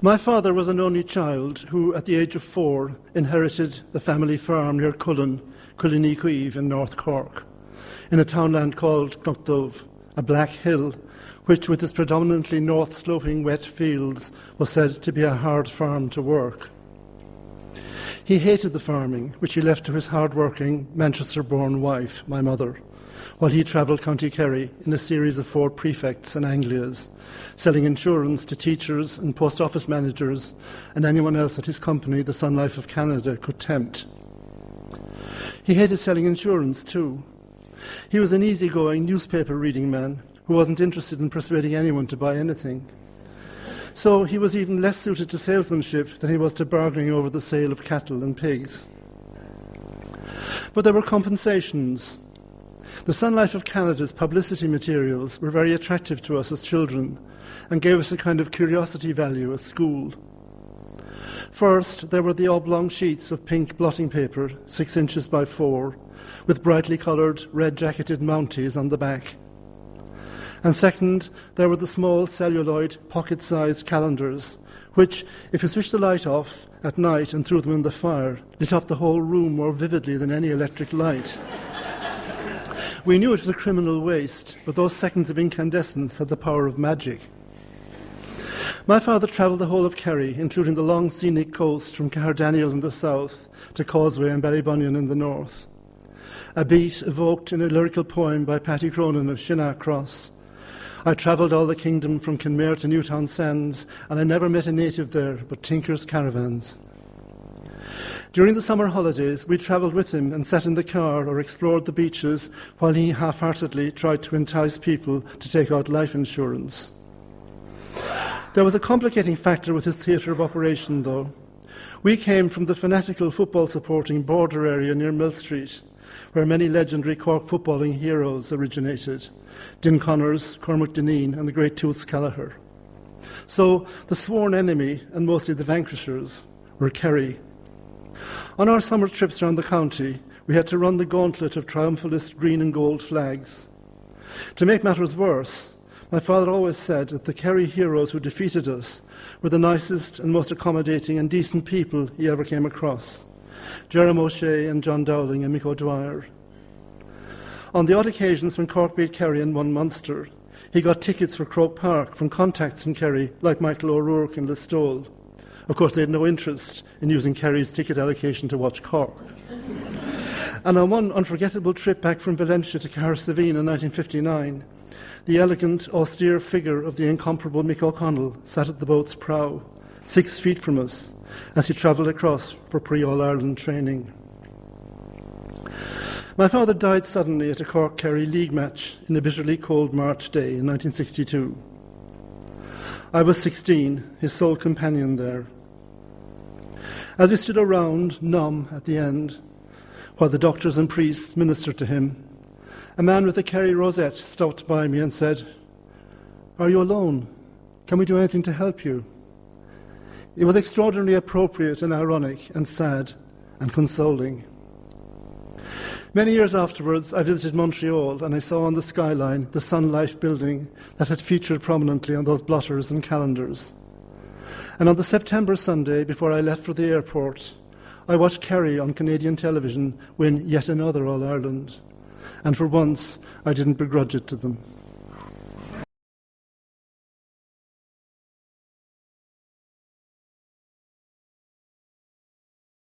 My father was an only child who, at the age of 4, inherited the family farm near Cullen, Cullinicueve in North Cork, in a townland called Knochdove, a black hill, which, with its predominantly north-sloping wet fields, was said to be a hard farm to work. He hated the farming, which he left to his hard-working, Manchester-born wife, my mother, while he travelled County Kerry in a series of 4 prefects and anglias, selling insurance to teachers and post office managers and anyone else that his company, the Sun Life of Canada, could tempt. He hated selling insurance too. He was an easygoing newspaper-reading man who wasn't interested in persuading anyone to buy anything. So he was even less suited to salesmanship than he was to bargaining over the sale of cattle and pigs. But there were compensations. The Sun Life of Canada's publicity materials were very attractive to us as children and gave us a kind of curiosity value at school. First, there were the oblong sheets of pink blotting paper, 6 inches by 4, with brightly coloured, red-jacketed Mounties on the back. And second, there were the small celluloid, pocket-sized calendars, which, if you switched the light off at night and threw them in the fire, lit up the whole room more vividly than any electric light. We knew it was a criminal waste, but those seconds of incandescence had the power of magic. My father travelled the whole of Kerry, including the long scenic coast from Caherdaniel in the south to Causeway and Ballybunion in the north. A beat evoked in a lyrical poem by Paddy Cronin of Shinnar Cross. I travelled all the kingdom from Kinmare to Newtown Sands, and I never met a native there but tinkers' caravans. During the summer holidays, we travelled with him and sat in the car or explored the beaches while he half-heartedly tried to entice people to take out life insurance. There was a complicating factor with his theatre of operation, though. We came from the fanatical football-supporting border area near Mill Street, where many legendary Cork footballing heroes originated, Din Connors, Cormac Dineen and the great Toots Callagher. So the sworn enemy, and mostly the vanquishers, were Kerry. On our summer trips around the county, we had to run the gauntlet of triumphalist green and gold flags. To make matters worse, my father always said that the Kerry heroes who defeated us were the nicest and most accommodating and decent people he ever came across. Jerome O'Shea and John Dowling and Mick O'Dwyer. On the odd occasions when Cork beat Kerry and won Munster, he got tickets for Croke Park from contacts in Kerry like Michael O'Rourke and Listowel. Of course, they had no interest in using Kerry's ticket allocation to watch Cork. And on one unforgettable trip back from Valencia to Cahersiveen in 1959, the elegant, austere figure of the incomparable Mick O'Connell sat at the boat's prow, 6 feet from us, as he travelled across for pre-All-Ireland training. My father died suddenly at a Cork-Kerry league match in a bitterly cold March day in 1962. I was 16, his sole companion there. As we stood around, numb at the end, while the doctors and priests ministered to him, a man with a Kerry rosette stopped by me and said, "Are you alone? Can we do anything to help you?" It was extraordinarily appropriate and ironic and sad and consoling. Many years afterwards, I visited Montreal and I saw on the skyline the Sun Life building that had featured prominently on those blotters and calendars. And on the September Sunday before I left for the airport, I watched Kerry on Canadian television win yet another All-Ireland. And for once, I didn't begrudge it to them.